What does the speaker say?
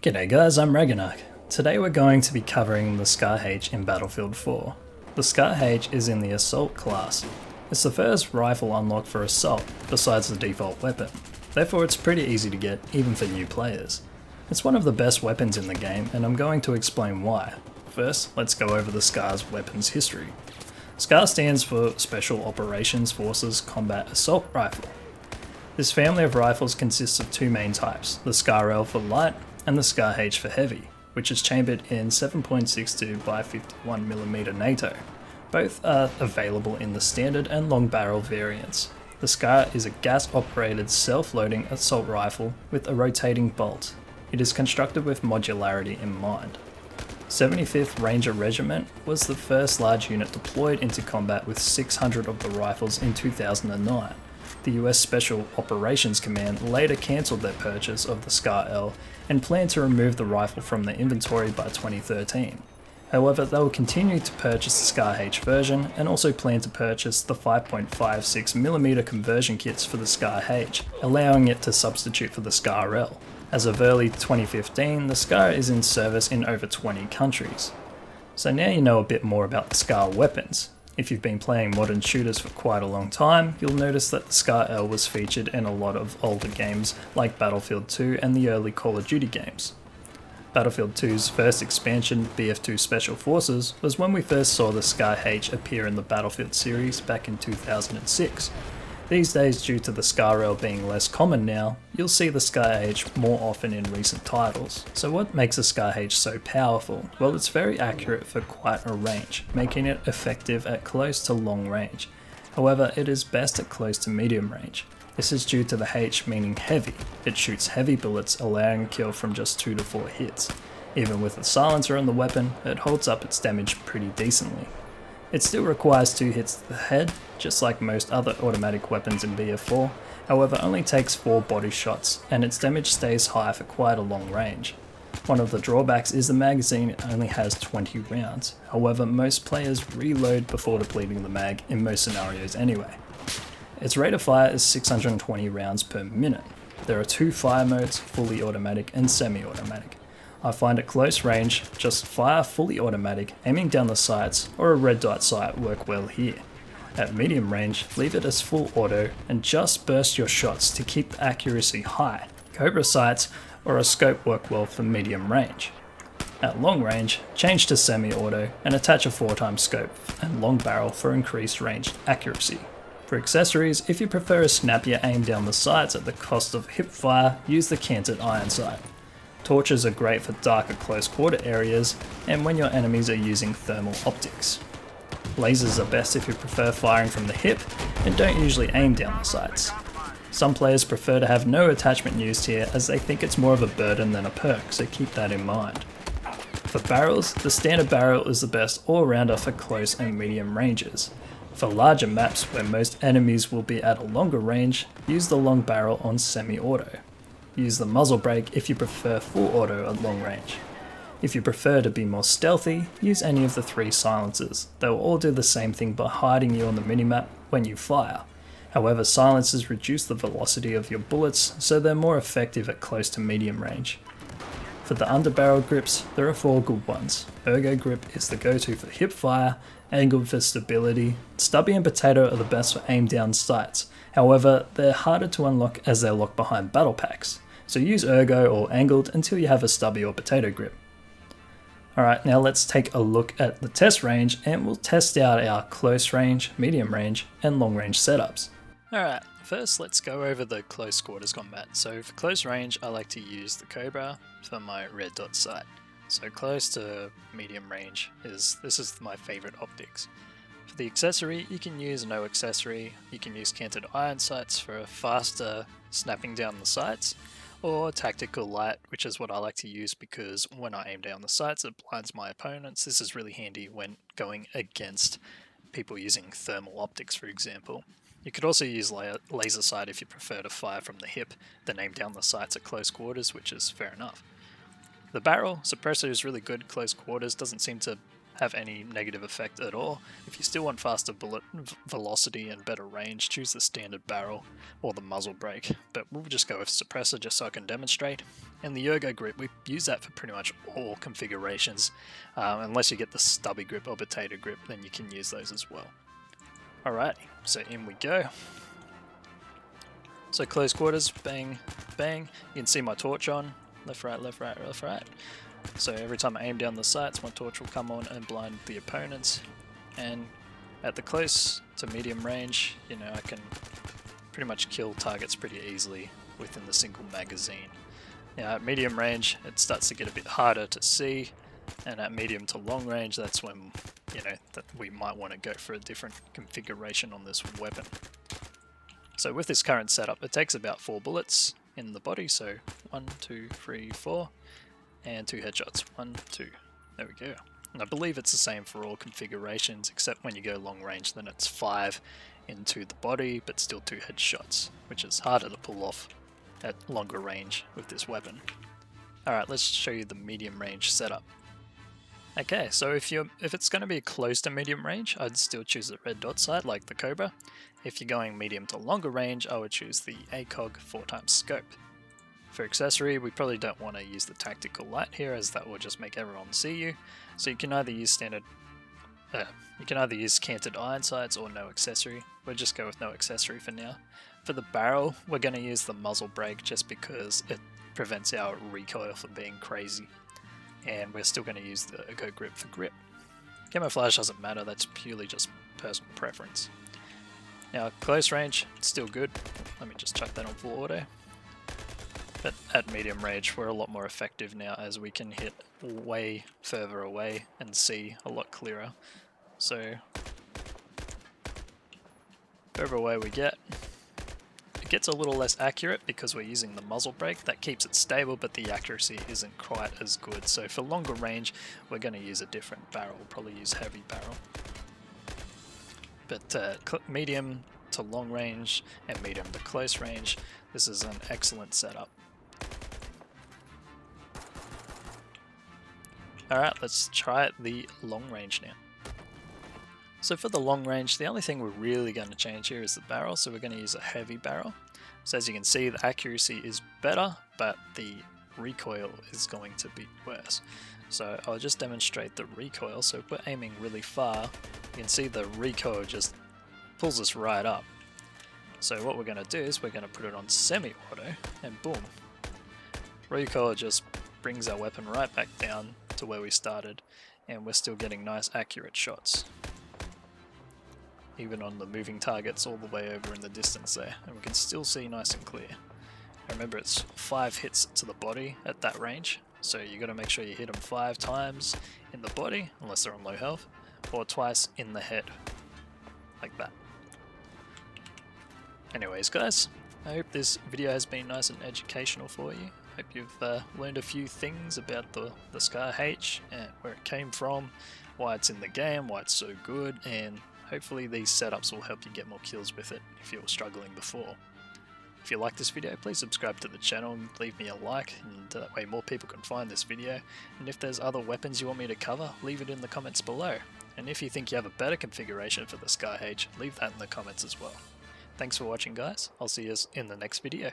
G'day guys, I'm Ragnarok. Today we're going to be covering the Scar H in Battlefield 4. The Scar H is in the Assault class. It's the first rifle unlocked for Assault, besides the default weapon. Therefore it's pretty easy to get, even for new players. It's one of the best weapons in the game, and I'm going to explain why. First, let's go over the Scar's weapons history. Scar stands for Special Operations Forces Combat Assault Rifle. This family of rifles consists of two main types, the Scar L for light and the Scar H for heavy, which is chambered in 7.62 by 51mm NATO. Both are available in the standard and long barrel variants. The Scar is a gas-operated self-loading assault rifle with a rotating bolt. It is constructed with modularity in mind. 75th Ranger Regiment was the first large unit deployed into combat with 600 of the rifles in 2009. The US Special Operations Command later cancelled their purchase of the Scar L and planned to remove the rifle from their inventory by 2013. However, they will continue to purchase the Scar H version and also plan to purchase the 5.56mm conversion kits for the Scar H, allowing it to substitute for the Scar L. As of early 2015, the Scar is in service in over 20 countries. So now you know a bit more about the Scar weapons. If you've been playing modern shooters for quite a long time, you'll notice that the Scar L was featured in a lot of older games like Battlefield 2 and the early Call of Duty games. Battlefield 2's first expansion, BF2 Special Forces, was when we first saw the Scar H appear in the Battlefield series back in 2006. These days, due to the Scar L being less common now, you'll see the Scar H more often in recent titles. So what makes the Scar H so powerful? Well, it's very accurate for quite a range, making it effective at close to long range. However, it is best at close to medium range. This is due to the H meaning heavy. It shoots heavy bullets, allowing a kill from just 2 to 4 hits. Even with a silencer on the weapon, it holds up its damage pretty decently. It still requires 2 hits to the head, just like most other automatic weapons in BF4, however only takes 4 body shots, and its damage stays high for quite a long range. One of the drawbacks is the magazine only has 20 rounds, however most players reload before depleting the mag in most scenarios anyway. Its rate of fire is 620 rounds per minute. There are 2 fire modes, fully automatic and semi-automatic. I find at close range, just fire fully automatic, aiming down the sights, or a red dot sight work well here. At medium range, leave it as full auto and just burst your shots to keep the accuracy high. Cobra sights or a scope work well for medium range. At long range, change to semi-auto and attach a 4x scope and long barrel for increased range accuracy. For accessories, if you prefer a snappier aim down the sights at the cost of hip fire, use the canted iron sight. Torches are great for darker close quarter areas and when your enemies are using thermal optics. Lasers are best if you prefer firing from the hip and don't usually aim down the sights. Some players prefer to have no attachment used here as they think it's more of a burden than a perk, so keep that in mind. For barrels, the standard barrel is the best all-rounder for close and medium ranges. For larger maps where most enemies will be at a longer range, use the long barrel on semi-auto. Use the muzzle brake if you prefer full auto at long range. If you prefer to be more stealthy, use any of the 3 silencers. They will all do the same thing by hiding you on the minimap when you fire. However, silencers reduce the velocity of your bullets, so they're more effective at close to medium range. For the underbarrel grips, there are 4 good ones. Ergo grip is the go-to for hip fire, angled for stability, stubby and potato are the best for aim down sights. However, they're harder to unlock as they're locked behind battle packs, so use ergo or angled until you have a stubby or potato grip. Alright, now let's take a look at the test range and we'll test out our close range, medium range and long range setups. Alright, first let's go over the close quarters combat. So for close range I like to use the Cobra for my red dot sight. So close to medium range this is my favourite optics. For the accessory, you can use no accessory, you can use canted iron sights for a faster snapping down the sights, or tactical light, which is what I like to use because when I aim down the sights it blinds my opponents. This is really handy when going against people using thermal optics, for example. You could also use laser sight if you prefer to fire from the hip, then aim down the sights at close quarters, which is fair enough. The barrel suppressor is really good close quarters, doesn't seem to have any negative effect at all. If you still want faster bullet velocity and better range, choose the standard barrel or the muzzle brake, but we'll just go with suppressor just so I can demonstrate. And the ergo grip, we use that for pretty much all configurations, unless you get the stubby grip or potato grip, then you can use those as well. Alrighty, so in we go. So close quarters, bang, bang. You can see my torch on, left, right, left, right, left, right. So every time I aim down the sights, my torch will come on and blind the opponents. And at the close to medium range, you know, I can pretty much kill targets pretty easily within the single magazine. Now at medium range, it starts to get a bit harder to see, and at medium to long range, that's when, you know, that we might want to go for a different configuration on this weapon. So with this current setup, it takes about 4 bullets in the body, so 1, 2, 3, 4. And 2 headshots. 1, 2. There we go. And I believe it's the same for all configurations, except when you go long range, then it's 5 into the body, but still 2 headshots, which is harder to pull off at longer range with this weapon. Alright, let's show you the medium range setup. Okay, so if it's going to be close to medium range, I'd still choose the red dot sight like the Cobra. If you're going medium to longer range, I would choose the ACOG 4x scope. For accessory, we probably don't want to use the tactical light here, as that will just make everyone see you. So you can either use canted iron sights or no accessory. We'll just go with no accessory for now. For the barrel, we're going to use the muzzle brake just because it prevents our recoil from being crazy. And we're still going to use the ergo grip for grip. Camouflage doesn't matter, that's purely just personal preference. Now close range, it's still good. Let me just chuck that on full auto. But at medium range, we're a lot more effective now, as we can hit way further away and see a lot clearer. So, further away we get, it gets a little less accurate because we're using the muzzle brake. That keeps it stable, but the accuracy isn't quite as good. So for longer range, we're going to use a different barrel. We'll probably use heavy barrel. But medium to long range and medium to close range, this is an excellent setup. Alright, let's try the long range now. So for the long range, the only thing we're really going to change here is the barrel, so we're going to use a heavy barrel. So as you can see, the accuracy is better, but the recoil is going to be worse. So I'll just demonstrate the recoil. So if we're aiming really far, you can see the recoil just pulls us right up. So what we're going to do is we're going to put it on semi-auto, and boom. Recoil just brings our weapon right back down to where we started, and we're still getting nice accurate shots. Even on the moving targets all the way over in the distance there, and we can still see nice and clear. And remember, it's 5 hits to the body at that range, so you got to make sure you hit them 5 times in the body, unless they're on low health, or twice in the head, like that. Anyways guys, I hope this video has been nice and educational for you. Hope you've learned a few things about the Scar H and where it came from, why it's in the game, why it's so good, and hopefully these setups will help you get more kills with it if you were struggling before. If you like this video, please subscribe to the channel and leave me a like, and that way more people can find this video. And if there's other weapons you want me to cover, leave it in the comments below. And if you think you have a better configuration for the Scar H, leave that in the comments as well. Thanks for watching guys, I'll see you in the next video.